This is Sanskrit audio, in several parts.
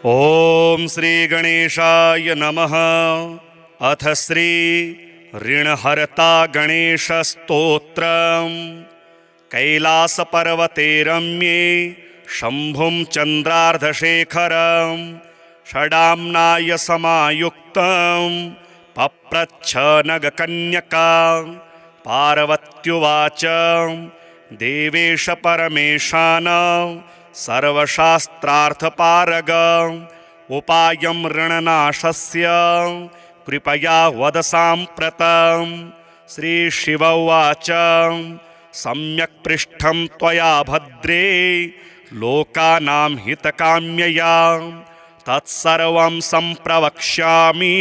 ओम श्री गणेशाय नमः। अथ श्री ऋणहर्ता गणेश स्तोत्रम्। कैलासपर्वते रम्ये शम्भुं चन्द्रार्धशेखरं षडाम्नाय समायुक्तं पप्रच्छ नगकन्यका। पार्वत्युवाच देवेश परमेशान सर्वशास्त्रार्थपारग उपायं ऋणनाशस्य कृपया वद साम्प्रतम्। श्रीशिव उवाच सम्यक् पृष्ठं त्वया भद्रे लोकानां हितकाम्यया तत्सर्वं सम्प्रवक्ष्यामि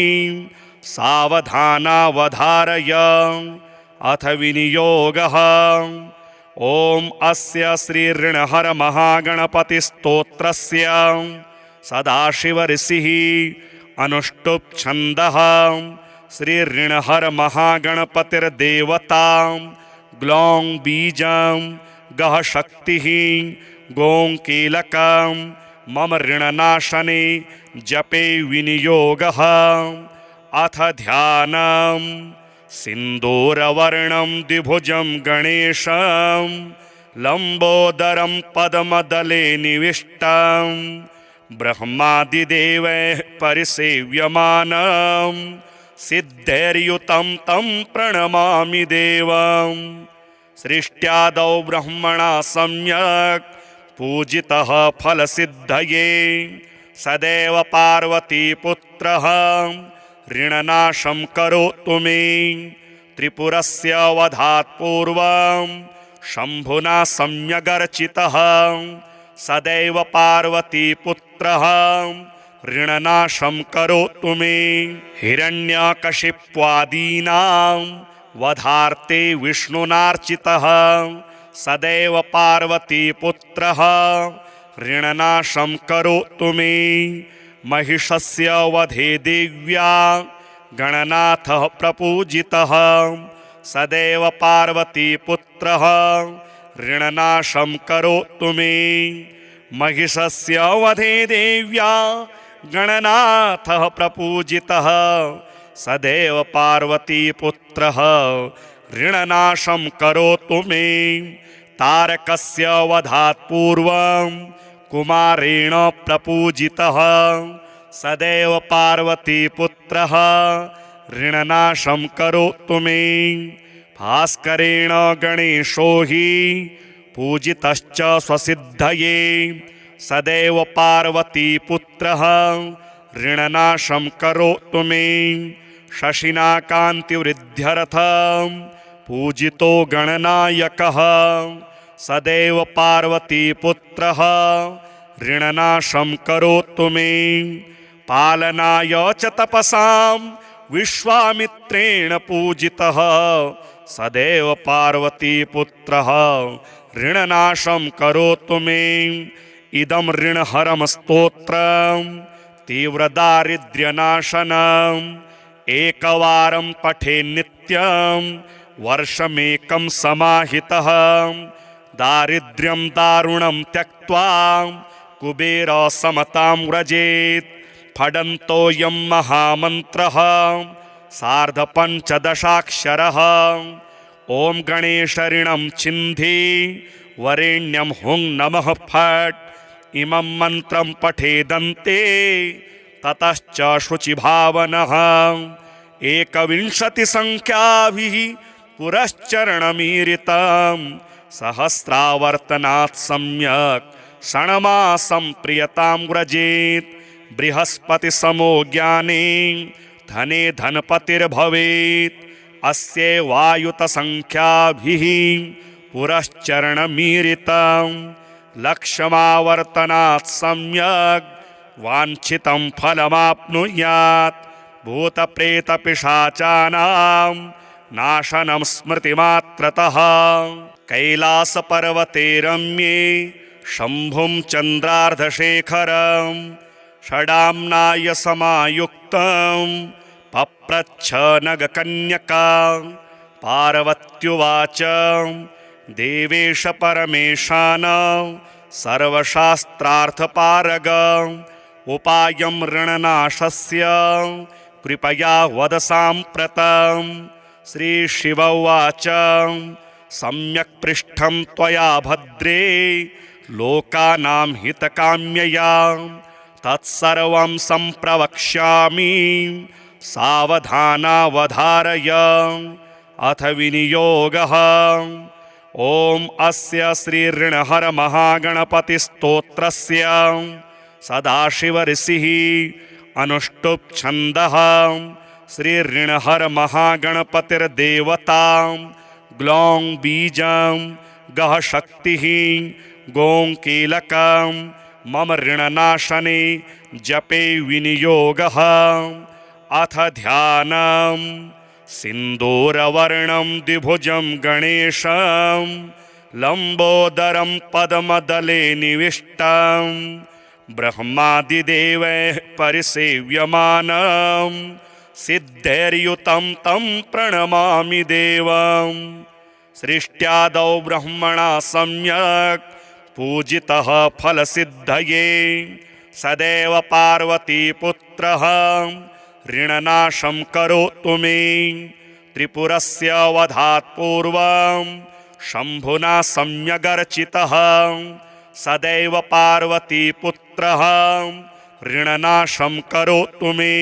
सावधानावधारय। अथ विनियोगः। ॐ अस्य श्री ऋणहर महागणपतिस्तोत्रस्य सदाशिवऋषिः अनुष्टुप् छन्दः। श्री ऋणहर महागणपतिर्देवता ग्लौं बीजं गः शक्तिः गों कीलकं मम ऋणनाशने जपे विनियोगः। अथ ध्यानम्। सिन्दूरवर्णं द्विभुजं गणेशं लम्बोदरं पद्मदले निविष्टं ब्रह्मादिदेवैः परिसेव्यमानं सिद्धैर्युतं तं प्रणमामि देवं। सृष्ट्यादौ ब्रह्मणा सम्यक् पूजितः फलसिद्धये सदैव पार्वतीपुत्रः ऋणनाशं करोतु मे। त्रिपुरस्य वधात् पूर्वं शम्भुना सम्यगर्चितः सदैव पार्वतीपुत्रः ऋणनाशं करोतु मे। हिरण्यकशिप्वादीनां वधार्थे विष्णुनार्चितः सदैव पार्वतीपुत्रः ऋणनाशं करोतु मे। महिषस्य वधे देव्या गणनाथः प्रपूजितः सदैव पार्वतीपुत्रः ऋणनाशं करोतु मे। महिषस्य वधे देव्या गणनाथः प्रपूजितः सदैव पार्वतीपुत्रः ऋणनाशं करोतु मे। तारकस्य वधात् पूर्वं कुमारेण प्रपूजितः सदैव पार्वतीपुत्रः ऋणनाशं करोतु मे। भास्करेण गणेशो हि पूजितश्च स्वसिद्धये सदैव पार्वतीपुत्रः ऋणनाशं करोतु मे। शशिना कान्तिवृद्ध्यर्थं पूजितो गणनायकः सदैव पार्वतीपुत्रः ऋणनाशं करोतु मे। पालनाय च तपसां विश्वामित्रेण पूजितः सदैव पार्वतीपुत्रः ऋणनाशं करोतु मे। इदं ऋणहरं स्तोत्रं तीव्रदारिद्र्यनाशनम् एकवारं पठेन् नित्यं वर्षमेकं समाहितः दारिद्र्यं दारुणं त्यक्त्वा कुबेरसमतां व्रजेत्। फडन्तोऽयं महामन्त्रः सार्धपञ्चदशाक्षरः। ॐ गणेश ऋणं छिन्धि वरेण्यं हुं नमः फट्। इमं मन्त्रं पठेदन्ते ततश्च शुचिभावनः 21 संख्याभिः पुरश्चरणमीरितं सहस्रावर्तनात् सम्यक् षण्मासं प्रियतां व्रजेत्। बृहस्पति समो ज्ञाने धने धनपतिर्भवेत् अस्य वायुत संख्याभिः पुरश्चरणमीरितं लक्षमावर्तनात् सम्यक् वाञ्छितं फलमाप्नुयात्। भूतप्रेतपिशाचानां नाशनं स्मृतिमात्रतः कैलासपर्वते रम्ये शम्भुं चन्द्रार्धशेखरं षडाम्नाय समायुक्तं पप्रच्छ नगकन्यका। पार्वत्युवाच देवेश परमेशान सर्वशास्त्रार्थपारग उपायं ऋणनाशस्य कृपया वद साम्प्रतं। श्रीशिव उवाच सम्यक् पृष्ठं त्वया भद्रे लोकानां हितकाम्यया तत्सर्वं सम्प्रवक्ष्यामि सावधानावधारय। अथ विनियोगः। ॐ अस्य श्रीऋणहर महागणपतिस्तोत्रस्य सदाशिवऋषिः अनुष्टुप् छन्दः। श्रीऋणहर महागणपतिर्देवता ग्लौं बीजं गः शक्तिः गों कीलकं मम ऋणनाशने जपे विनियोगः। अथ ध्यानम् सिन्दूरवर्णं द्विभुजं गणेशं लम्बोदरं पद्मदले निविष्टं ब्रह्मादिदेवैः परिसेव्यमानं सिद्धैर्युतं तं प्रणमामि देवं। सृष्ट्यादौ ब्रह्मणा सम्यक् पूजितः फलसिद्धये सदैव पार्वतीपुत्रः ऋणनाशं करोतु मे। त्रिपुरस्य वधात् पूर्वं शम्भुना सम्यगर्चितः सदैव पार्वतीपुत्रः ऋणनाशं करोतु मे।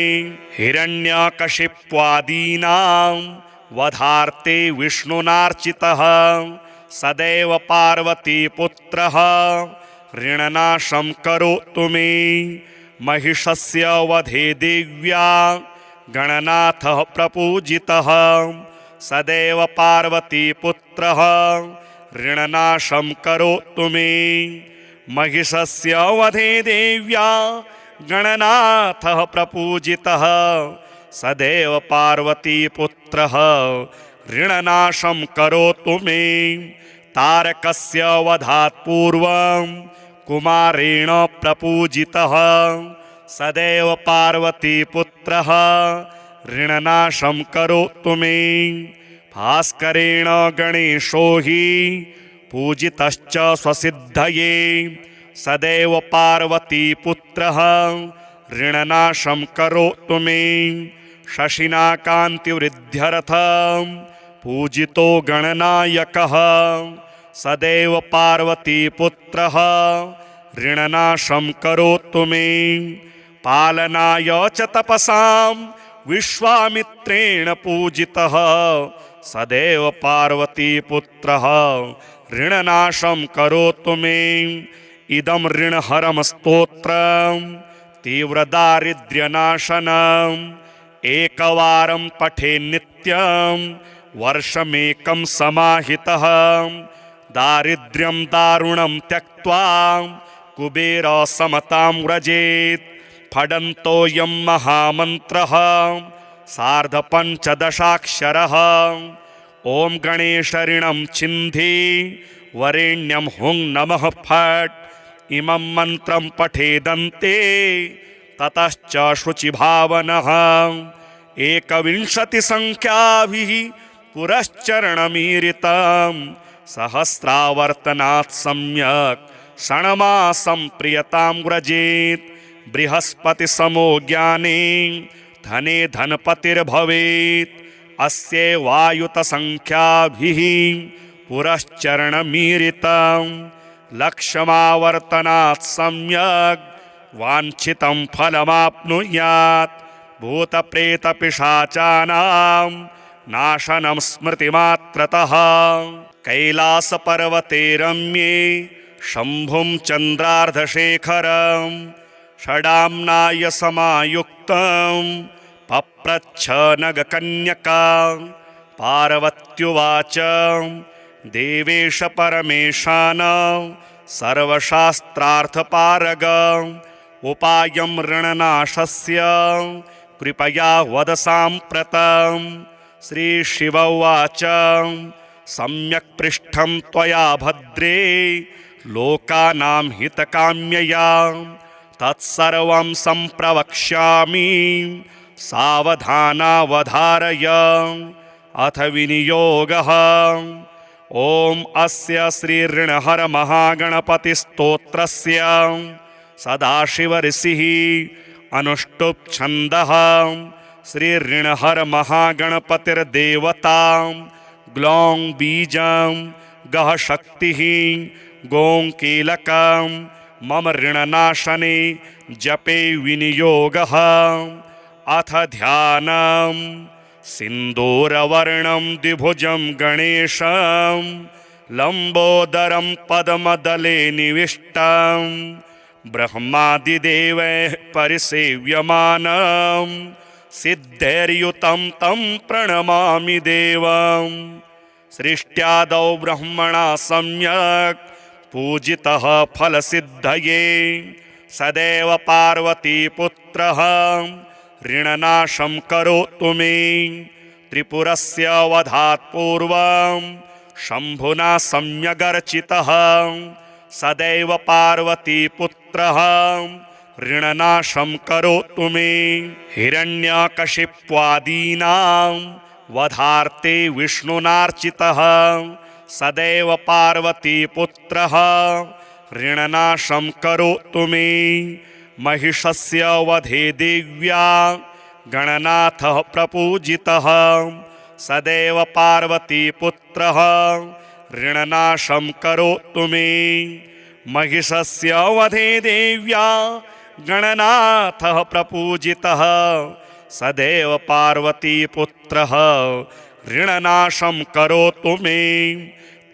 हिरण्यकशिप्वादीनां वधार्थे विष्णुनार्चितः सदैव पार्वतीपुत्रः ऋणनाशं करोतु मे। महिषस्य वधे देव्या गणनाथः प्रपूजितः सदैव पार्वतीपुत्रः ऋणनाशं करोतु मे। महिषस्य वधे देव्या गणनाथः प्रपूजितः सदैव पार्वतीपुत्रः ऋणनाशं करोतु मे। तारकस्य वधात् पूर्वं कुमारेण प्रपूजितः सदैव पार्वतीपुत्रः ऋणनाशं करोतु मे। भास्करेण गणेशो हि पूजितश्च स्वसिद्धये सदैव पार्वतीपुत्रः ऋणनाशं करोतु मे। शशिना कान्तिवृद्ध्यर्थं पूजितो गणनायकः सदैव पार्वतीपुत्रः ऋणनाशं करोतु मे। पालनाय च तपसां विश्वामित्रेण पूजितः सदैव पार्वतीपुत्रः ऋणनाशं करोतु मे। इदं ऋणहरं स्तोत्रं तीव्रदारिद्र्यनाशनम् एकवारं पठेन् नित्यं वर्षमेकं समाहितः दारिद्र्यं दारुणं त्यक्त्वा कुबेरसमतां व्रजेत्। फडन्तोऽयं महामन्त्रः सार्धपञ्चदशाक्षरः। ॐ गणेश ऋणं छिन्धि वरेण्यं हुं नमः फट्। इमं मन्त्रं पठेदन्ते ततश्च शुचिभावनः 21 संख्याभिः पुरश्चरणमीरितं सहस्रावर्तनात् सम्यक् षण्मासं प्रियतां व्रजेत्। बृहस्पति समो ज्ञाने धने धनपतिर्भवेत्। अस्य वायुत संख्याभिः पुरश्चरणमीरितं लक्षमावर्तनात् सम्यक् वाञ्छितं फलमाप्नुयात्। भूतप्रेतपिशाचानां नाशनं स्मृतिमात्रतः। कैलासपर्वते रम्ये शम्भुं चन्द्रार्धशेखरं षडाम्नाय समायुक्तं पप्रच्छ नगकन्यका। पार्वत्युवाच देवेश परमेशान सर्वशास्त्रार्थपारग उपायं ऋणनाशस्य कृपया वद साम्प्रतं। श्रीशिव उवाच सम्यक् पृष्ठं त्वया भद्रे लोकानां हितकाम्यया तत्सर्वं सम्प्रवक्ष्यामि सावधानावधारय। अथ विनियोगः। ॐ अस्य श्रीऋणहर महागणपतिस्तोत्रस्य सदाशिवऋषिः अनुष्टुप् छन्दः श्रीऋणहर महागणपतिर्देवता ग्लौं बीजं गः शक्तिः गों कीलकं मम ऋणनाशने जपे विनियोगः। अथ ध्यानं सिन्दूरवर्णं द्विभुजं गणेशं लम्बोदरं पद्मदले निविष्टं ब्रह्मादिदेवैः परिसेव्यमानं सिद्धैर्युतं तं प्रणमामि देवं। सृष्ट्यादौ ब्रह्मणा सम्यक् पूजितः फलसिद्धये सदैव पार्वतीपुत्रः ऋणनाशं करोतु मे। त्रिपुरस्य वधात् पूर्वं शम्भुना सम्यगर्चितः सदैव पार्वतीपुत्रः ऋणनाशं करोतु मे। हिरण्यकशिप्वादीनां वधार्थे विष्णुनार्चितः सदैव पार्वतीपुत्रः ऋणनाशं करोतु मे। महिषस्य वधे देव्या गणनाथः प्रपूजितः सदैव पार्वतीपुत्रः ऋणनाशं करोतु मे। महिषस्य वधे देव्या गणनाथः प्रपूजितः सदैव पार्वतीपुत्रः ऋणनाशं करोतु मे।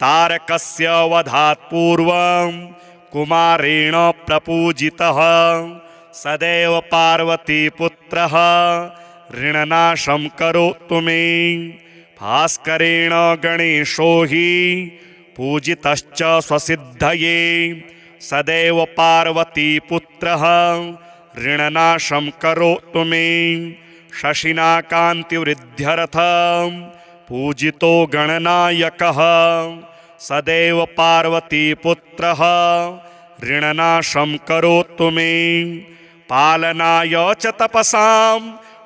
तारकस्य वधात् पूर्वं कुमारेण प्रपूजितः सदैव पार्वतीपुत्रः ऋणनाशं करोतु मे। भास्करेण गणेशो हि पूजितश्च स्वसिद्धये सदैव पार्वतीपुत्रः ऋणनाशं करोतु मे। शशिना कान्तिवृद्ध्यर्थं पूजितो गणनायकः सदैव पार्वतीपुत्रः ऋणनाशं करोतु मे। पालनाय च तपसां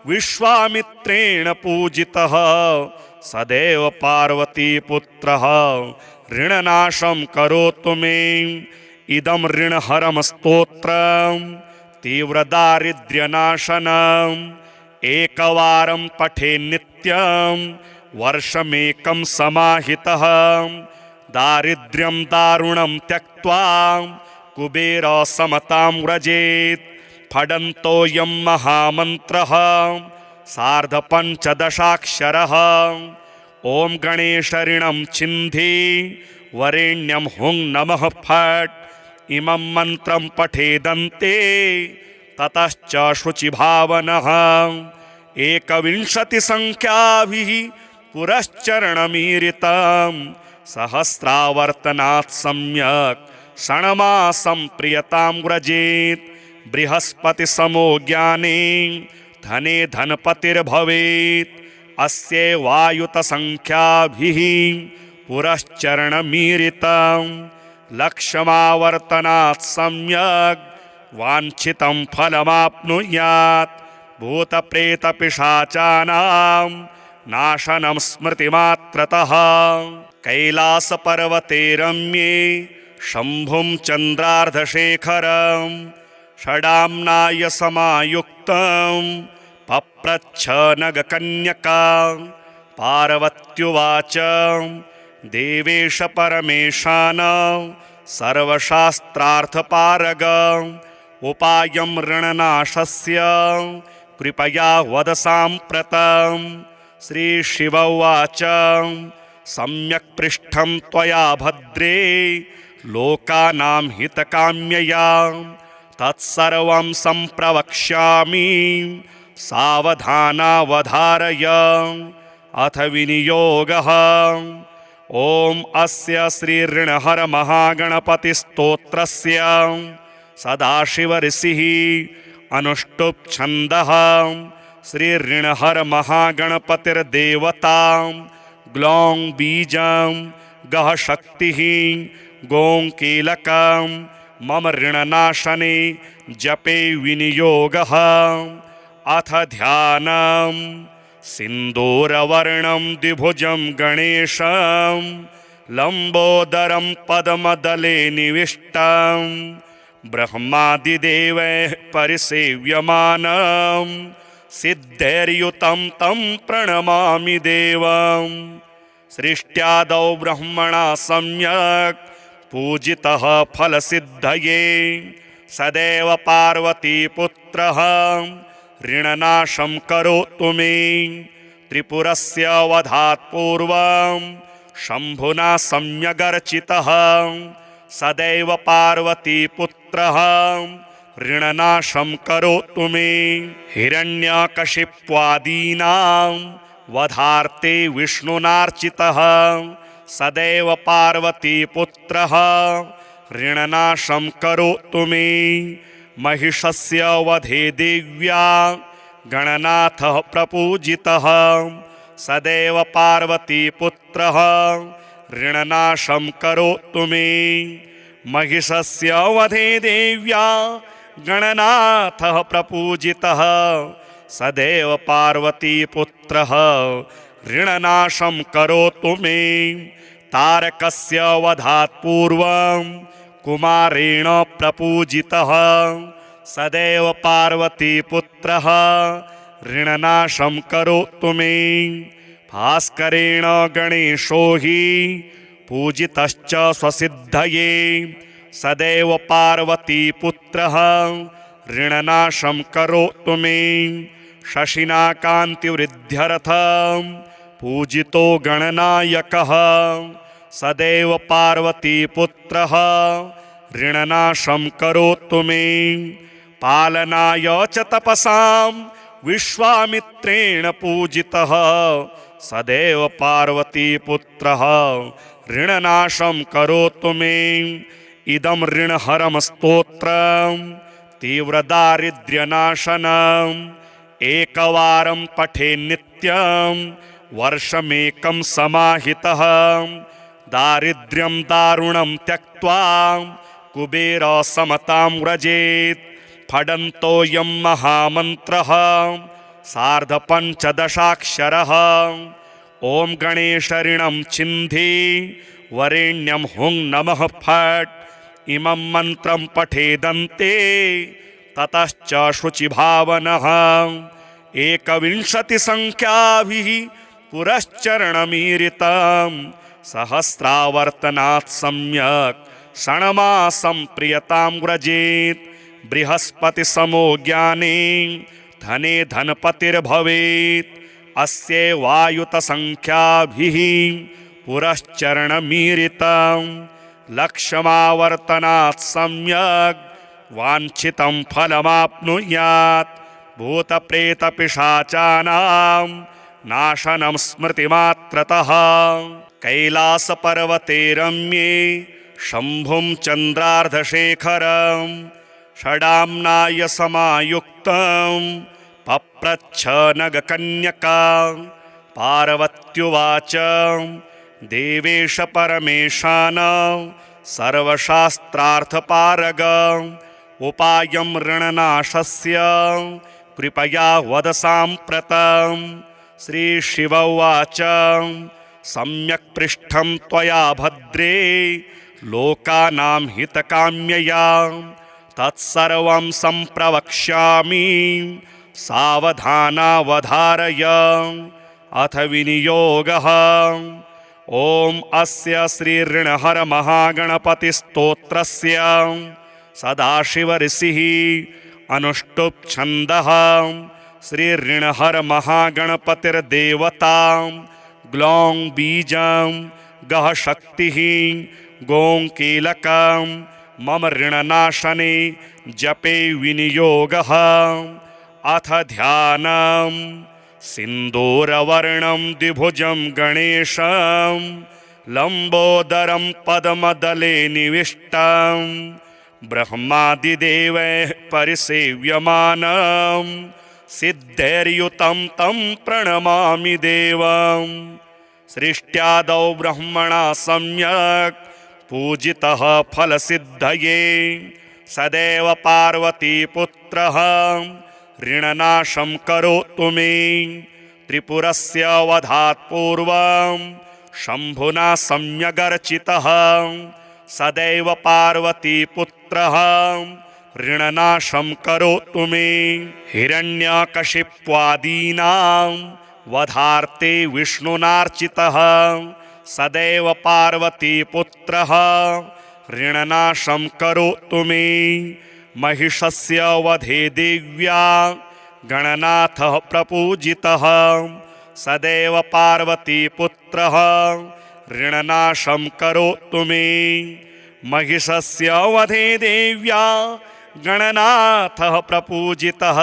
विश्वामित्रेण पूजितः सदैव पार्वतीपुत्रः ऋणनाशं करोतु मे। इदं ऋणहरं स्तोत्रं तीव्रदारिद्र्यनाशनम् एकवारं पठे नित्यं वर्षमेकं समाहितः दारिद्र्यं दारुणं त्यक्त्वा कुबेरसमतां व्रजेत्। फडन्तोऽयं महामन्त्रः सार्धपञ्चदशाक्षरः। ॐ गणेश ऋणं छिन्धि वरेण्यं हुं नमः फट्। इमं मन्त्रं पठेदन्ते ततश्च शुचिभावनः 21 संख्याभिः पुरश्चरणमीरितं सहस्रावर्तनात् सम्यक् षण्मासं प्रियतां व्रजेत्। बृहस्पतिसमो ज्ञाने धने धनपतिर्भवेत्। अस्य वायुतसंख्याभिः पुरश्चरणमीरितं लक्षमावर्तनात् सम्यक् वाञ्छितं फलमाप्नुयात्। भूतप्रेतपिशाचानां नाशनं स्मृतिमात्रतः कैलासपर्वते रम्ये शम्भुं चन्द्रार्धशेखरं षडाम्नाय समायुक्तं पप्रच्छ नगकन्यका। पार्वत्युवाच देवेश परमेशान सर्वशास्त्रार्थपारग उपायं ऋणनाशस्य कृपया वद साम्प्रतं। श्रीशिव उवाच सम्यक् पृष्ठं त्वया भद्रे लोकानां हितकाम्यया तत्सर्वं सम्प्रवक्ष्यामि सावधानावधारय। अथ विनियोगः। ॐ अस्य श्रीऋणहर महागणपतिस्तोत्रस्य सदाशिवऋषिः अनुष्टुप् छन्दः श्रीऋणहर महागणपतिर्देवता ग्लौं बीजं गः शक्तिः गों कीलकं मम ऋणनाशने जपे विनियोगः। अथ ध्यानं सिन्दूरवर्णं द्विभुजं गणेशं लम्बोदरं पद्मदले निविष्टं ब्रह्मादिदेवैः परिसेव्यमानं सिद्धैर्युतं तं प्रणमामि देवम्। सृष्ट्यादौ ब्रह्मणा सम्यक् पूजितः फलसिद्धये सदैव पार्वतीपुत्रः ऋणनाशं करोतु मे। त्रिपुरस्य वधात् पूर्वं शम्भुना सम्यगर्चितः सदैव पार्वतीपुत्रः ऋणनाशं करोतु मे। हिरण्यकशिप्वादीनां वधार्थे विष्णुनार्चितः सदैव पार्वतीपुत्रः ऋणनाशं करोतु मे। महिषस्य वधे देव्या गणनाथः प्रपूजितः सदैव पार्वतीपुत्रः ऋणनाशं करोतु मे। महिषस्य वधे देव्या गणनाथः प्रपूजितः सदैव पार्वतीपुत्रः ऋणनाशं करोतु मे। तारकस्य वधात् पूर्वं कुमारेण प्रपूजितः सदैव पार्वतीपुत्रः ऋणनाशं करोतु मे। भास्करेण गणेशो हि पूजितश्च स्वसिद्धये सदैव पार्वतीपुत्रः ऋणनाशं करोतु मे। शशिना कान्तिवृद्ध्यर्थं पूजितो गणनायकः सदैव पार्वतीपुत्रः ऋणनाशं करोतु मे। पालनाय च तपसां विश्वामित्रेण पूजितः सदैव पार्वतीपुत्रः ऋणनाशं करोतु मे। इदं ऋणहरं स्तोत्रं तीव्रदारिद्र्यनाशनम् एकवारं पठे नित्यं वर्षमेकं समाहितः दारिद्र्यं दारुणं त्यक्त्वा कुबेरसमतां व्रजेत्। फडन्तोऽयं महामन्त्रः सार्धपञ्चदशाक्षरः। ॐ गणेश ऋणं छिन्धि वरेण्यं हुं नमः फट्। इमं मन्त्रं पठेदन्ते ततश्च शुचिभावनः 21 संख्याभिः पुरश्चरणमीरितं सहस्रावर्तनात् सम्यक् षण्मासं प्रियतां व्रजेत्। बृहस्पतिसमो ज्ञाने धने धनपतिर्भवेत्। अस्ये वायुतसंख्याभिः पुरश्चरणमीरितं लक्षमावर्तनात् सम्यक् वाञ्छितं फलमाप्नुयात्। भूतप्रेतपिशाचानां नाशनं स्मृतिमात्रतः कैलासपर्वते रम्ये शम्भुं चन्द्रार्धशेखरं षडाम्नाय समायुक्तं पप्रच्छ नगकन्यका। पार्वत्युवाच देवेश परमेशान सर्वशास्त्रार्थपारग उपायं ऋणनाशस्य कृपया वद साम्प्रतम्। श्रीशिव उवाच सम्यक् पृष्ठं त्वया भद्रे लोकानां हितकाम्यया तत्सर्वं सम्प्रवक्ष्यामि सावधानावधारय। अथ विनियोगः। ॐ अस्य श्रीऋणहर महागणपतिस्तोत्रस्य सदाशिवऋषिः अनुष्टुप् छन्दः। श्रीऋणहर महागणपतिर्देवता ग्लौं बीजं गः शक्तिः गों कीलकं मम ऋणनाशने जपे विनियोगः। अथ ध्यानं सिन्दूरवर्णं द्विभुजं गणेशं लम्बोदरं पद्मदले निविष्टं ब्रह्मादिदेवैः परिसेव्यमानं सिद्धैर्युतं तं प्रणमामि देवम्। सृष्ट्यादौ ब्रह्मणा सम्यक् पूजितः फलसिद्धये सदैव पार्वतीपुत्रः ऋणनाशं करोतु मे। त्रिपुरस्य वधात् पूर्वं शम्भुना सम्यगर्चितः सदैव पार्वतीपुत्रः ऋणनाशं करोतु मे। हिरण्यकशिप्वादीनां वधार्ते विष्णुनार्चितः सदैव पार्वतीपुत्रः ऋणनाशं करोतु मे। महिषस्य वधे देव्या गणनाथः प्रपूजितः सदैव पार्वतीपुत्रः ऋणनाशं करोतु मे। महिषस्य वधे देव्या गणनाथः प्रपूजितः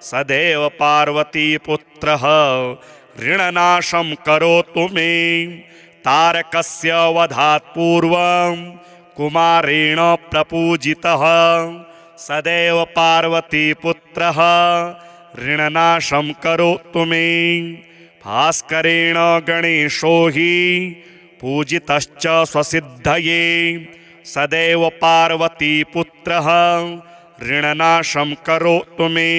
सदैव पार्वतीपुत्रः ऋणनाशं करोतु मे। तारकस्य वधात् पूर्वं कुमारेण प्रपूजितः सदैव पार्वतीपुत्रः ऋणनाशं करोतु मे। भास्करेण गणेशो हि पूजितश्च स्वसिद्धये सदैव पार्वतीपुत्रः ऋणनाशं करोतु मे।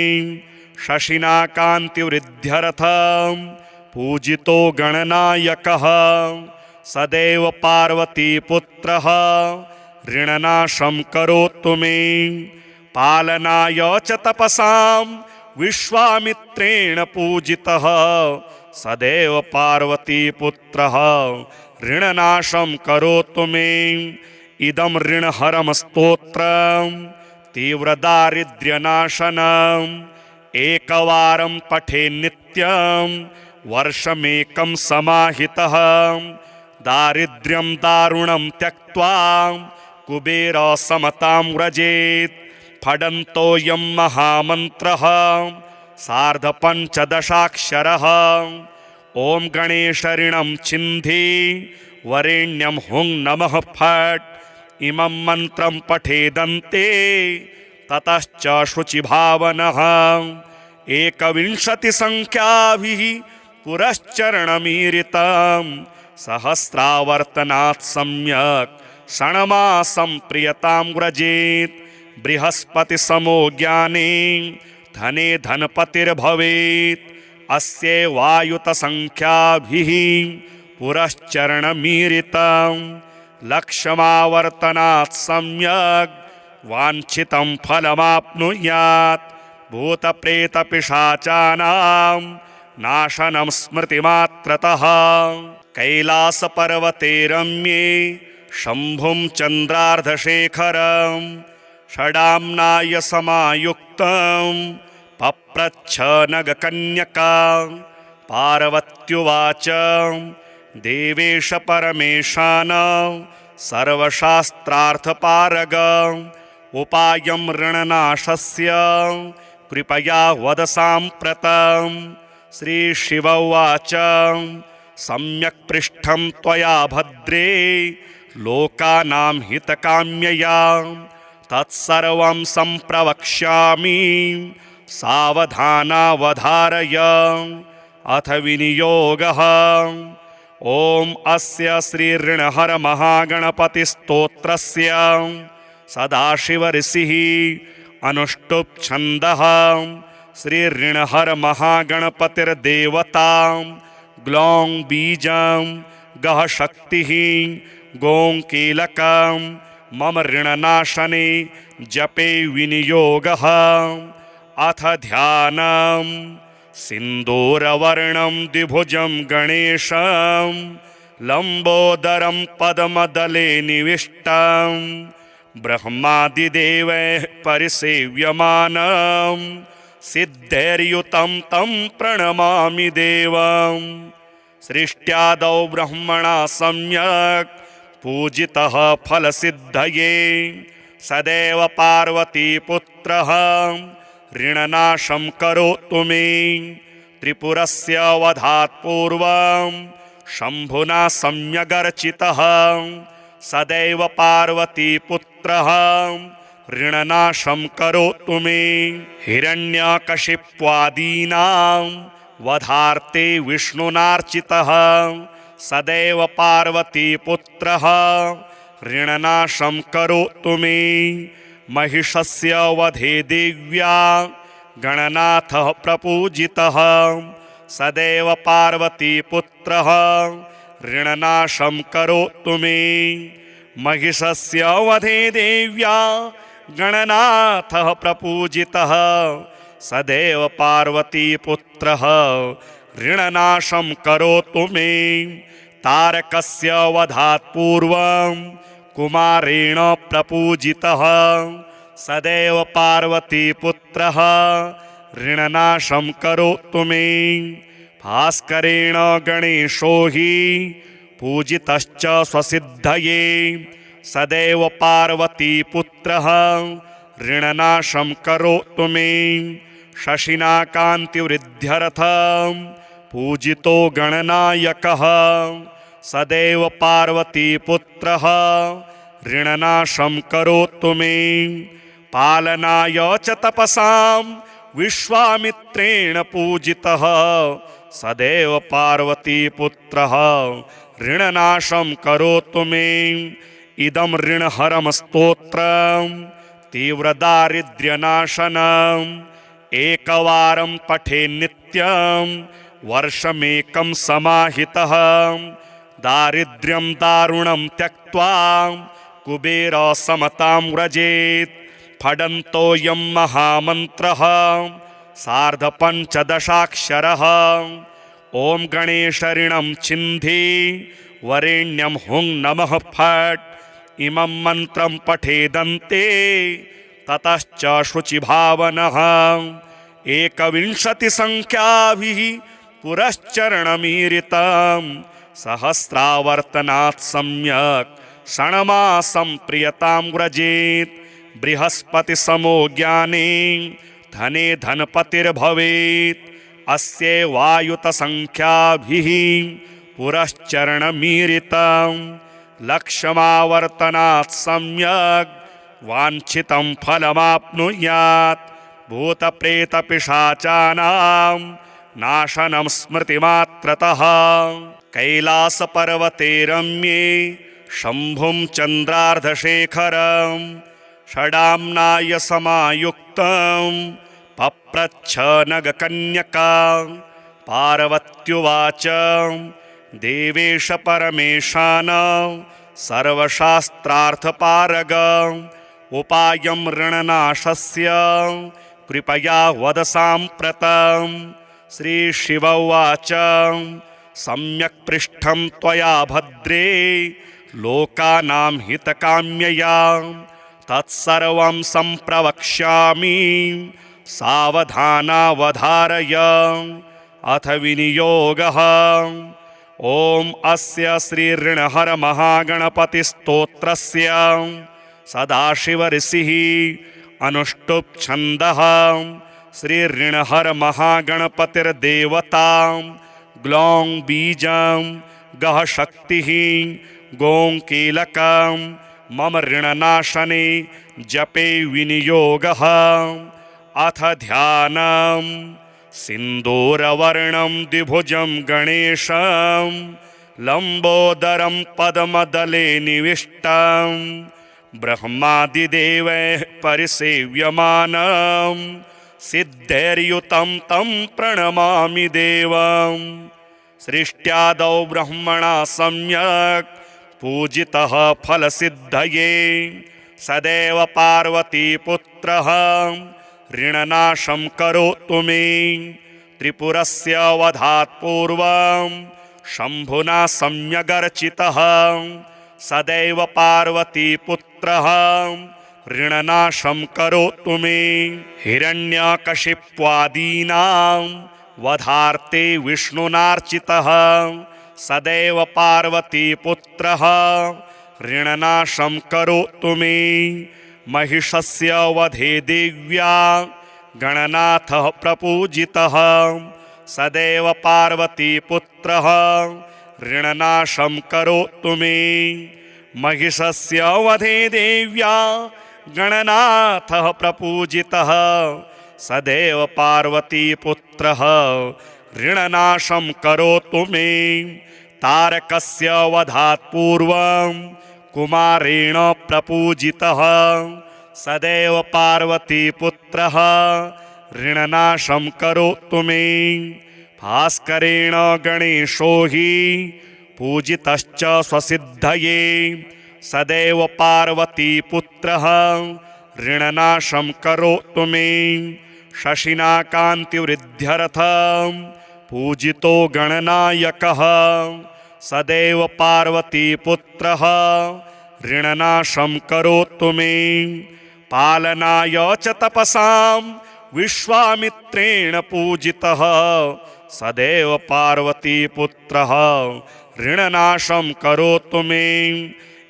शशिना कान्तिवृद्ध्यर्थं पूजितो गणनायकः सदैव पार्वतीपुत्रः ऋणनाशं करोतु मे। पालनाय च तपसां विश्वामित्रेण पूजितः सदैव पार्वतीपुत्रः ऋणनाशं करोतु मे। इदं ऋणहरं स्तोत्रं तीव्रदारिद्र्यनाशनम् एकवारं पठे नित्यं वर्षमेकं समाहितः दारिद्र्यं दारुणं त्यक्त्वा कुबेरसमतां व्रजेत्। फडन्तोऽयं महामन्त्रः सार्धपञ्चदशाक्षरः। ॐ गणेशऋणं छिन्धि वरेण्यं हुं नमः फट्। इमं मन्त्रं पठेदन्ते ततश्च शुचिभावनः 21 संख्याभिः पुरश्चरणमीरितं सहस्रावर्तनात् सम्यक् षण्मासं प्रियतां व्रजेत्। बृहस्पति समो ज्ञाने धने धनपतिर्भवेत्। अस्य वायुतसंख्याभिः पुरश्चरणमीरितं लक्षमावर्तनात् सम्यक् वाञ्छितं फलमाप्नुयात्। भूतप्रेतपिशाचानां नाशनं स्मृतिमात्रतः कैलासपर्वते रम्ये शम्भुं चन्द्रार्धशेखरं षडाम्नाय समायुक्तं पप्रच्छ नगकन्यका। पार्वत्युवाच देवेश परमेशान सर्वशास्त्रार्थपारग उपायं ऋणनाशस्य कृपया वद साम्प्रतम्। श्रीशिव उवाच सम्यक् पृष्ठं त्वया भद्रे लोकानां हितकाम्यया तत्सर्वं सम्प्रवक्ष्यामि सावधानावधारय। अथ विनियोगः। ॐ अस्य श्रीऋणहर महागणपतिस्तोत्रस्य सदाशिवऋषिः अनुष्टुप् छन्दः। श्रीऋणहर महागणपतिर्देवता ग्लौं बीजं गः शक्तिः गों कीलकं मम ऋणनाशने जपे विनियोगः। अथ ध्यानं सिन्दूरवर्णं द्विभुजं गणेशं लम्बोदरं पद्मदले निविष्टं ब्रह्मादिदेवैः परिसेव्यमानं सिद्धैर्युतं तं प्रणमामि देवं। सृष्ट्यादौ ब्रह्मणा सम्यक् पूजितः फलसिद्धये सदैव पार्वतीपुत्रः ऋणनाशं करोतु मे। त्रिपुरस्य वधात् पूर्वं शम्भुना सम्यगर्चितः सदैव पार्वतीपुत्रः ऋणनाशं करोतु मे। हिरण्यकशिप्वादीनां वधार्ते विष्णुनार्चितः सदैव पार्वतीपुत्रः ऋणनाशं करोतु मे। महिषस्य वधे देव्या गणनाथः प्रपूजितः सदैव पार्वतीपुत्रः ऋणनाशं करोतु मे। महिषस्य वधे देव्या गणनाथः प्रपूजितः सदैव पार्वतीपुत्रः ऋणनाशं करोतु मे। तारकस्य वधात् पूर्वं कुमारेण प्रपूजितः सदैव पार्वतीपुत्रः ऋणनाशं करोतु मे। भास्करेण गणेशो हि पूजितश्च स्वसिद्धये सदैव पार्वतीपुत्रः ऋणनाशं करोतु मे। शशिना कान्तिवृद्ध्यर्थं पूजितो गणनायकः सदैव पार्वतीपुत्रः ऋणनाशं करोतु मे। पालनाय च तपसां विश्वामित्रेण पूजितः सदैव पार्वतीपुत्रः ऋणनाशं करोतु मे। इदं ऋणहरं स्तोत्रं तीव्रदारिद्र्यनाशनम् एकवारं पठे नित्यं वर्षमेकं समाहितः दारिद्र्यं दारुणं त्यक्त्वा कुबेरसमतां व्रजेत्। फडन्तोऽयं महामन्त्रः सार्धपञ्चदशाक्षरः। ॐ गणेशऋणं छिन्धि वरेण्यं हुं नमः फट्। इमं मन्त्रं पठेदन्ते ततश्च शुचिभावनः 21 संख्याभिः पुरश्चरणमीरितं सहस्रावर्तनात् सम्यक् षण्मासं प्रियतां व्रजेत्। बृहस्पति समो ज्ञाने धने धनपतिर्भवेत्। अस्ये वायुत संख्याभिः पुरश्चरणमीरितं लक्षमावर्तनात् सम्यक् वाञ्छितं फलमाप्नुयात्। भूतप्रेतपिशाचानां नाशनं स्मृतिमात्रतः कैलासपर्वते रम्ये शम्भुं चन्द्रार्धशेखरं षडाम्नाय समायुक्तं पप्रच्छ नगकन्यका। पार्वत्युवाच देवेश परमेशान सर्वशास्त्रार्थपारग उपायं ऋणनाशस्य कृपया वद साम्प्रतं। श्रीशिव उवाच सम्यक् पृष्ठं त्वया भद्रे लोकानां हितकाम्यया तत्सर्वं सम्प्रवक्ष्यामि सावधानावधारय। अथ विनियोगः। ॐ अस्य श्रीऋणहर महागणपतिस्तोत्रस्य सदाशिवऋषिः अनुष्टुप् छन्दः। श्रीऋणहर महागणपतिर्देवता ग्लौं बीजं गः शक्तिः गों कीलकं मम ऋणनाशने जपे विनियोगः। अथ ध्यानं सिन्दूरवर्णं द्विभुजं गणेशं लम्बोदरं पद्मदले निविष्टं ब्रह्मादिदेवैः परिसेव्यमानं सिद्धैर्युतं तं प्रणमामि देवं। सृष्ट्यादौ ब्रह्मणा सम्यक् पूजितः फलसिद्धये सदैव पार्वतीपुत्रः ऋणनाशं करोतु मे। त्रिपुरस्य वधात् पूर्वं शम्भुना सम्यगर्चितः सदैव पार्वतीपुत्रः ऋणनाशं करोतु मे। हिरण्यकशिप्वादीनां वधार्ते विष्णुनार्चितः सदैव पार्वतीपुत्रः ऋणनाशं करोतु मे। महिषस्य वधे देव्या गणनाथः प्रपूजितः सदैव पार्वतीपुत्रः ऋणनाशं करोतु मे। महिषस्य वधे देव्या गणनाथः प्रपूजितः सदैव पार्वतीपुत्रः ऋणनाशं करोतु मे। तारकस्य वधात् पूर्वं कुमारेण प्रपूजितः सदैव पार्वतीपुत्रः ऋणनाशं करोतु मे। भास्करेण गणेशो हि पूजितश्च स्वसिद्धये सदैव पार्वतीपुत्रः ऋणनाशं करोतु मे। शशिना कान्तिवृद्ध्यर्थं पूजितो गणनायकः सदैव पार्वतीपुत्रः ऋणनाशं करोतु मे। पालनाय च तपसां विश्वामित्रेण पूजितः सदैव पार्वतीपुत्रः ऋणनाशं करोतु मे।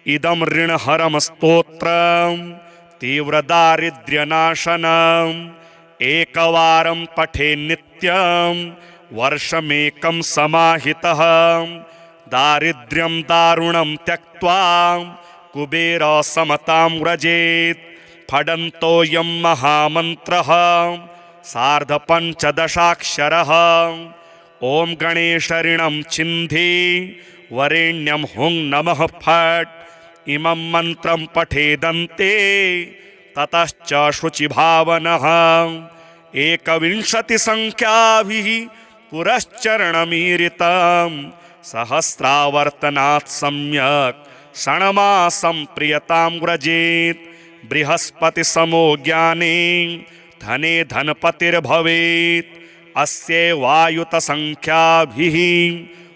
इदं ऋणहरं स्तोत्रं तीव्रदारिद्र्यनाशनम् एकवारं पठे नित्यं वर्षमेकं समाहितः दारिद्र्यं दारुणं त्यक्त्वा कुबेरसमतां व्रजेत्। फडन्तोऽयं महामन्त्रः सार्धपञ्चदशाक्षरः। ॐ गणेशऋणं छिन्धि वरेण्यं हुं नमः फट्। इमं मन्त्रं पठेदन्ते ततश्च शुचिभावनः 21संख्याभिः पुरश्चरणमीरितं सहस्रावर्तनात् सम्यक् षण्मासं प्रियतां व्रजेत्। बृहस्पति समो ज्ञाने धने धनपतिर्भवेत्। अस्ये वायुतसंख्याभिः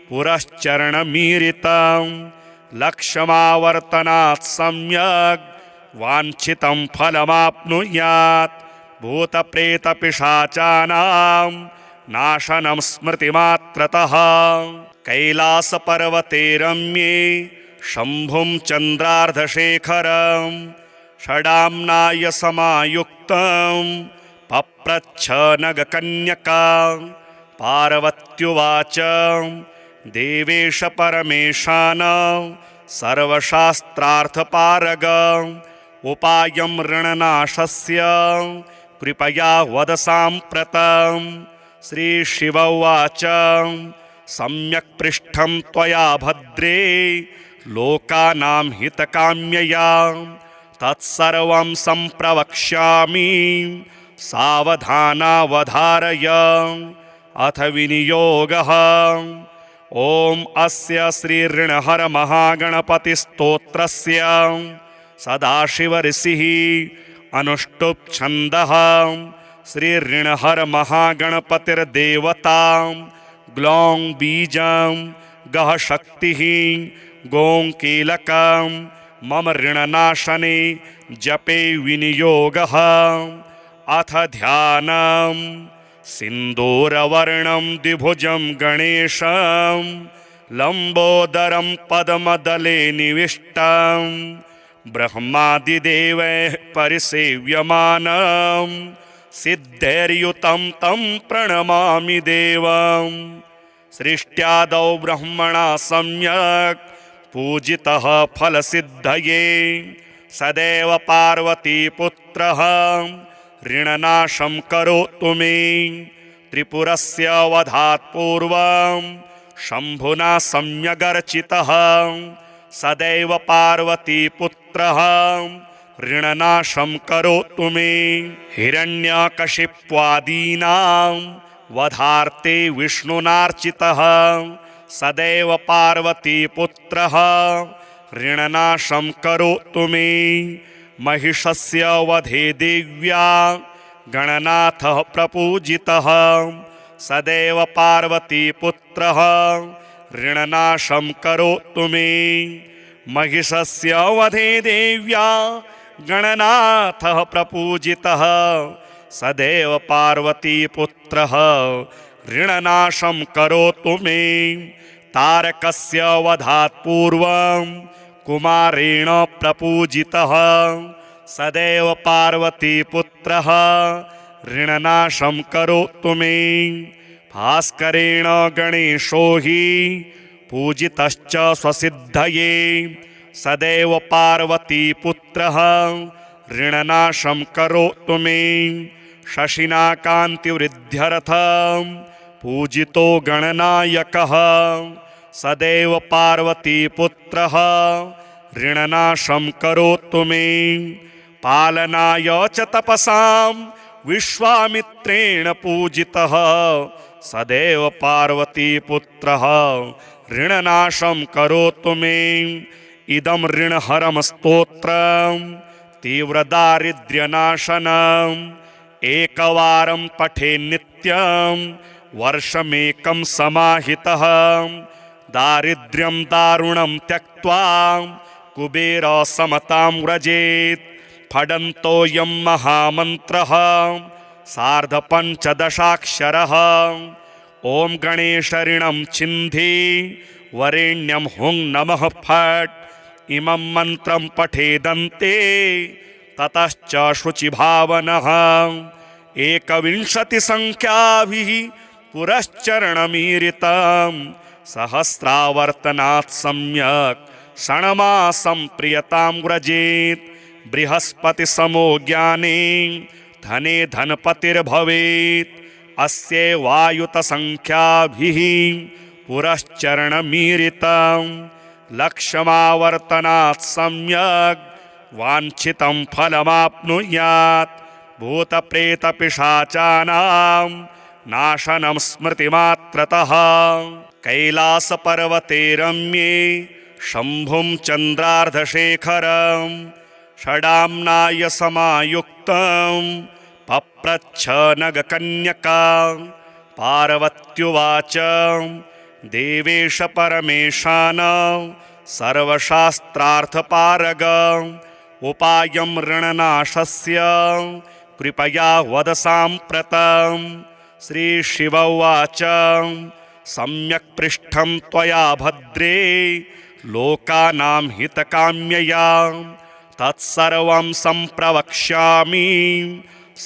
पुरश्चरणमीरितं लक्षमावर्तनात् सम्यक् वाञ्छितं फलमाप्नुयात्। भूतप्रेतपिशाचानां नाशनं स्मृतिमात्रतः। कैलासपर्वते रम्ये शम्भुं चन्द्रार्धशेखरं षडाम्नाय समायुक्तं पप्रच्छ नगकन्यका। पार्वत्युवाच देवेश परमेशान सर्वशास्त्रार्थपारग उपायं ऋणनाशस्य कृपया वद साम्प्रतं। श्रीशिव उवाच सम्यक् पृष्ठं त्वया भद्रे लोकानां हितकाम्यया तत्सर्वं सम्प्रवक्ष्यामि सावधानावधारय। अथ विनियोगः। ॐ अस्य श्रीऋणहर महागणपतिस्तोत्रस्य सदाशिवऋषिः अनुष्टुप् छन्दः। श्रीऋणहर महागणपतिर्देवता ग्लौं बीजं गः शक्तिः गों कीलकं मम ऋणनाशने जपे विनियोगः। अथ ध्यानम् सिन्दूरवर्णं द्विभुजं गणेशं लम्बोदरं पद्मदले निविष्टं ब्रह्मादिदेवैः परिसेव्यमानं सिद्धैर्युतं तं प्रणमामि देवं। सृष्ट्यादौ ब्रह्मणा सम्यक् पूजितः फलसिद्धये सदैव पार्वतीपुत्रः ऋणनाशं करोतु मे। त्रिपुरस्य वधात् पूर्वं शम्भुना सम्यगर्चितः सदैव पार्वतीपुत्रः ऋणनाशं करोतु मे। हिरण्यकशिप्वादीनां वधार्थे विष्णुनार्चितः सदैव पार्वतीपुत्रः ऋणनाशं करोतु मे। महिषस्य वधे देव्या गणनाथः प्रपूजितः सदैव पार्वतीपुत्रः ऋणनाशं करोतु मे। महिषस्य वधे देव्या गणनाथः प्रपूजितः सदैव पार्वतीपुत्रः ऋणनाशं करोतु मे। तारकस्य वधात् पूर्वं कुमारेण प्रपूजितः सदैव पार्वतीपुत्रः ऋणनाशं करोतु मे। भास्करेण गणेशो हि पूजितश्च स्वसिद्धये सदैव पार्वतीपुत्रः ऋणनाशं करोतु मे। शशिना कान्तिवृद्ध्यर्थं पूजितो गणनायकः सदैव पार्वतीपुत्रः ऋणनाशं करोतु मे। पालनाय च तपसां विश्वामित्रेण पूजितः सदैव पार्वतीपुत्रः ऋणनाशं करोतु मे। इदं ऋणहरं स्तोत्रं तीव्रदारिद्र्यनाशनम् एकवारं पठे नित्यं वर्षमेकं समाहितः दारिद्र्यं दारुणं त्यक्त्वा कुबेरसमतां व्रजेत् फडन्तोऽयं महामन्त्रः सार्धपञ्चदशाक्षरः ॐ गणेशऋणं छिन्धि वरेण्यं हुं नमः फट् इमं मन्त्रं पठेदन्ते ततश्च शुचिभावनः एकविंशतिसङ्ख्याभिः पुरश्चरणमीरितं सहस्रावर्तनात् सम्यक् षण्मासं प्रियतां व्रजेत् बृहस्पतिसमो ज्ञाने धने धनपतिर्भवेत् अस्यैवायुतसङ्ख्याभिः पुरश्चरणमीरितं लक्षमावर्तनात् सम्यक् वाञ्छितं फलमाप्नुयात् भूतप्रेतपिशाचानां नाशनं स्मृतिमात्रतः कैलासपर्वते रम्ये शम्भुं चन्द्रार्धशेखरं षडाम्नाय समायुक्तं पप्रच्छ नगकन्यका पार्वत्युवाच देवेश परमेशान सर्वशास्त्रार्थपारग उपायं ऋणनाशस्य कृपया वद साम्प्रतं श्रीशिव उवाच सम्यक् पृष्ठं त्वया भद्रे लोकानां हितकाम्यया तत्सर्वं सम्प्रवक्ष्यामि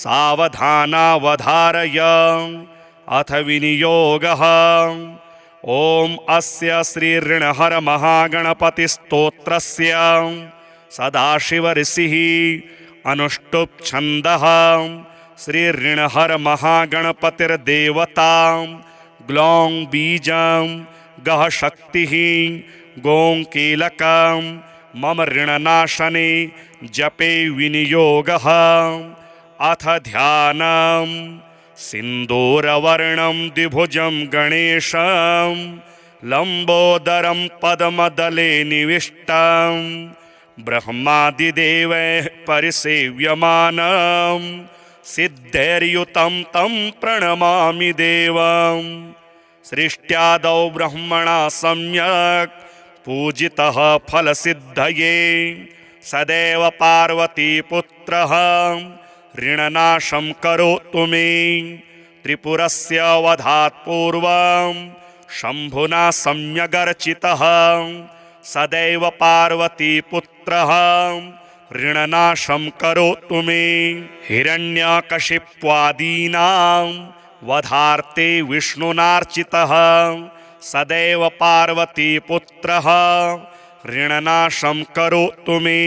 सावधानावधारय अथ विनियोगः ॐ अस्य श्रीऋणहर महागणपतिस्तोत्रस्य सदाशिवऋषिः अनुष्टुप् छन्दः श्रीऋणहर महागणपतिर्देवता ग्लौं बीजं गः शक्तिः गों कीलकं मम ऋणनाशने जपे विनियोगः अथ ध्यानं सिन्दूरवर्णं द्विभुजं गणेशं लम्बोदरं पद्मदले निविष्टं ब्रह्मादिदेवैः परिसेव्यमानं सिद्धैर्युतं तं प्रणमामि देवं सृष्ट्यादौ ब्रह्मणा सम्यक् पूजितः फलसिद्धये सदैव पार्वतीपुत्रः ऋणनाशं करोतु मे त्रिपुरस्य वधात् पूर्वं शम्भुना सम्यगर्चितः सदैव पार्वतीपुत्रः ऋणनाशं करोतु मे हिरण्यकशिप्वादीनां वधार्थे विष्णुनार्चितः सदैव पार्वतीपुत्रः ऋणनाशं करोतु मे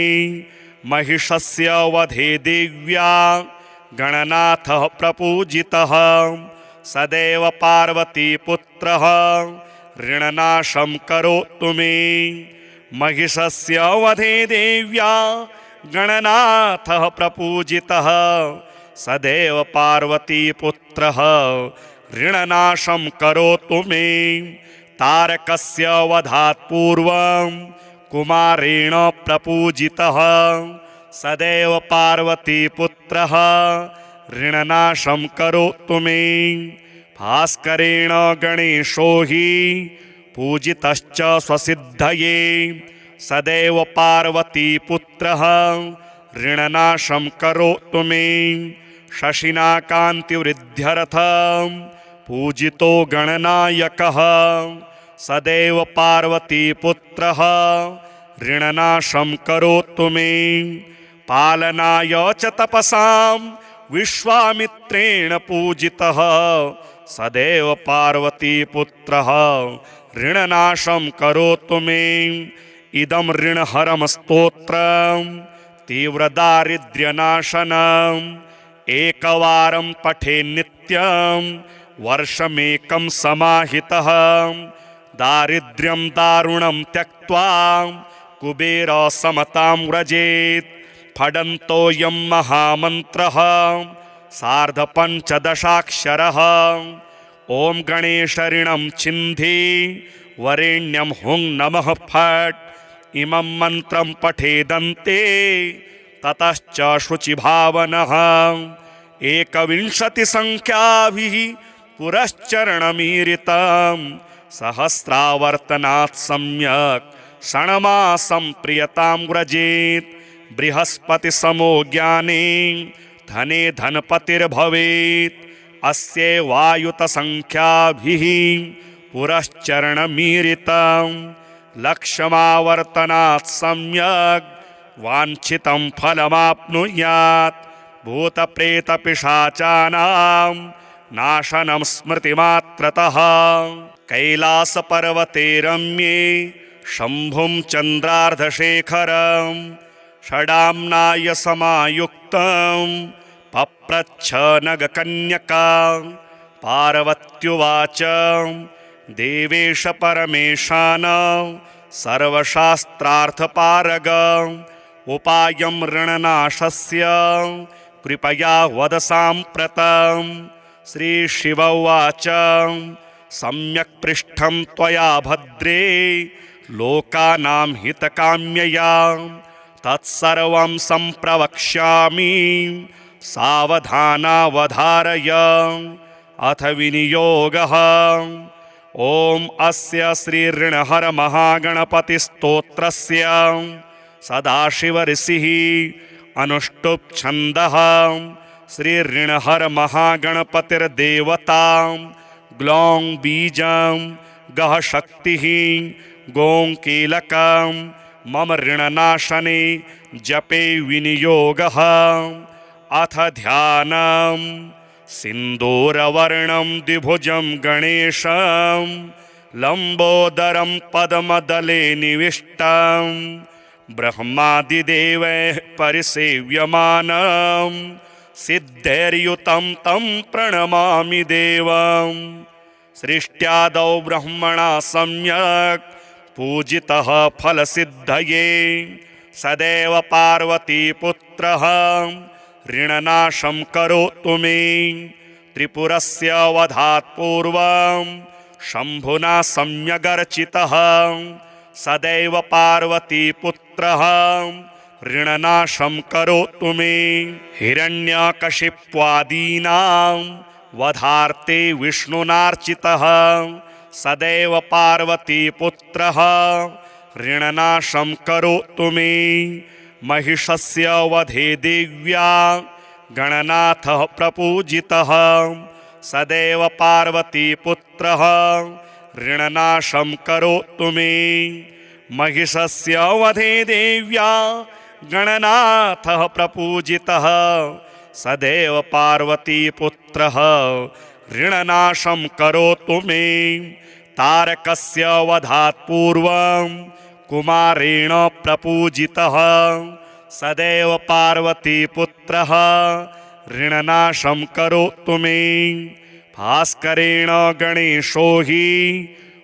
महिषस्य वधे देव्या गणनाथः प्रपूजितः सदैव पार्वतीपुत्रः ऋणनाशं करोतु मे महिषस्य वधे देव्या गणनाथः प्रपूजितः सदैव पार्वतीपुत्रः ऋणनाशं करोतु मे तारकस्य वधात् पूर्वं कुमारेण प्रपूजितः सदैव पार्वतीपुत्रः ऋणनाशं करोतु मे भास्करेण गणेशो हि पूजितश्च स्वसिद्धये सदैव पार्वतीपुत्रः ऋणनाशं करोतु मे शशिना कान्तिवृद्ध्यर्थं पूजितो गणनायकः सदैव पार्वतीपुत्रः ऋणनाशं करोतु मे पालनाय च तपसां विश्वामित्रेण पूजितः सदैव पार्वतीपुत्रः ऋणनाशं करोतु मे इदं ऋणहरं स्तोत्रं तीव्रदारिद्र्यनाशनम् एकवारं पठे नित्यं वर्षमेकं समाहितः दारिद्र्यं दारुणं त्यक्त्वा कुबेरसमतां व्रजेत् फडन्तोऽयं महामन्त्रः सार्धपञ्चदशाक्षरः ॐ गणेशऋणं छिन्धि वरेण्यं हुं नमः फट् इमं मन्त्रं पठेदन्ते ततश्च शुचिभावनः एकविंशतिसङ्ख्याभिः पुरश्चरणमीरितं सहस्रावर्तनात् सम्यक् षण्मासं प्रियतां व्रजेत् बृहस्पतिसमो ज्ञाने धने धनपतिर्भवेत् अस्यैवायुतसङ्ख्याभिः पुरश्चरणमीरितं लक्षमावर्तनात् सम्यक् वाञ्छितं फलमाप्नुयात् भूतप्रेतपिशाचानां नाशनं स्मृतिमात्रतः कैलासपर्वते रम्ये शम्भुं चन्द्रार्धशेखरं षडाम्नाय समायुक्तं पप्रच्छ नगकन्यका पार्वत्युवाच देवेश परमेशान सर्वशास्त्रार्थपारग उपायं ऋणनाशस्य कृपया वद साम्प्रतं। श्रीशिव उवाच सम्यक् पृष्ठं त्वया भद्रे लोकानां हितकाम्यया तत्सर्वं सम्प्रवक्ष्यामि सावधानावधारय। अथ विनियोगः। ॐ अस्य श्रीऋणहर महागणपतिस्तोत्रस्य सदाशिवऋषिः अनुष्टुप् छन्दः। श्रीऋणहर महागणपतिर्देवता ग्लौं बीजं गः शक्तिः गों कीलकं मम ऋणनाशने जपे विनियोगः। अथ ध्यानं सिन्दूरवर्णं द्विभुजं गणेशं लम्बोदरं पद्मदले निविष्टं ब्रह्मादिदेवैः परिसेव्यमानं सिद्धैर्युतं तं प्रणमामि देवं। सृष्ट्यादौ ब्रह्मणा सम्यक् पूजितः फलसिद्धये सदैव पार्वतीपुत्रः ऋणनाशं करोतु मे। त्रिपुरस्य वधात् पूर्वं शम्भुना सम्यगर्चितः सदैव पार्वतीपुत्रः ऋणनाशं करोतु मे। हिरण्यकशिप्वादीनां वधार्थे विष्णुनार्चितः सदैव पार्वतीपुत्रः ऋणनाशं करोतु मे। महिषस्य वधे देव्या गणनाथः प्रपूजितः सदैव पार्वतीपुत्रः ऋणनाशं करोतु मे। महिषस्य वधे देव्या गणनाथः प्रपूजितः सदैव पार्वतीपुत्रः ऋणनाशं करोतु मे। तारकस्य वधात् पूर्वं कुमारेण प्रपूजितः सदैव पार्वतीपुत्रः ऋणनाशं करोतु मे। भास्करेण गणेशो हि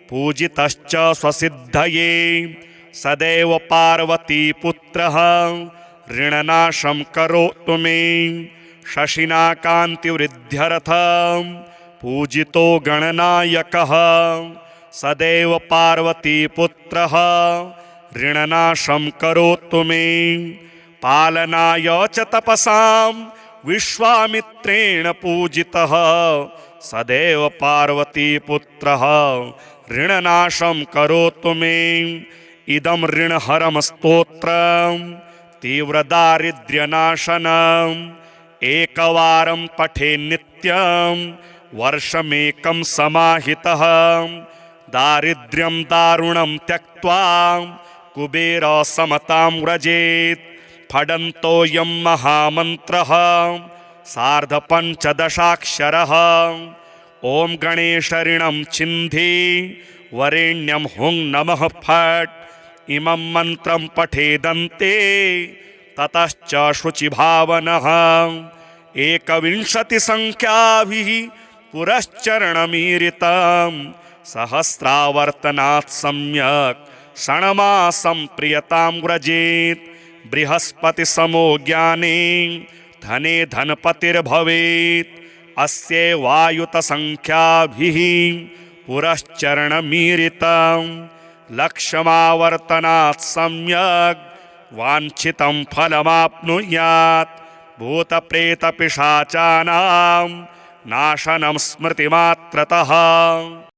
पूजितश्च स्वसिद्धये सदैव पार्वतीपुत्रः ऋणनाशं करोतु मे। शशिना कान्तिवृद्ध्यर्थं पूजितो गणनायकः सदैव पार्वतीपुत्रः ऋणनाशं करोतु मे। पालनाय च तपसां विश्वामित्रेण पूजितः सदैव पार्वतीपुत्रः ऋणनाशं करोतु मे। इदं ऋणहरं स्तोत्रं तीव्रदारिद्र्यनाशनम् एकवारं पठे नित्यं वर्षमेकं समाहितः दारिद्र्यं दारुणं त्यक्त्वा कुबेरसमतां व्रजेत्। फडन्तोऽयं महामन्त्रः सार्धपञ्चदशाक्षरः। ॐ गणेशऋणं छिन्धि वरेण्यं हुं नमः फट्। इमं मन्त्रं पठेदन्ते ततश्च शुचिभावनः एकविंशतिसङ्ख्याभिः पुरश्चरणमीरितं सहस्रावर्तनात् सम्यक् षण्मासं प्रियतां व्रजेत्। बृहस्पतिसमो ज्ञाने धने धनपतिर्भवेत् अस्यैवायुतसङ्ख्याभिः पुरश्चरणमीरितं लक्षमावर्तनात् सम्यक् वाञ्छितं फलमाप्नुयात् भूतप्रेतपिशाचानां नाशनं स्मृतिमात्रतः।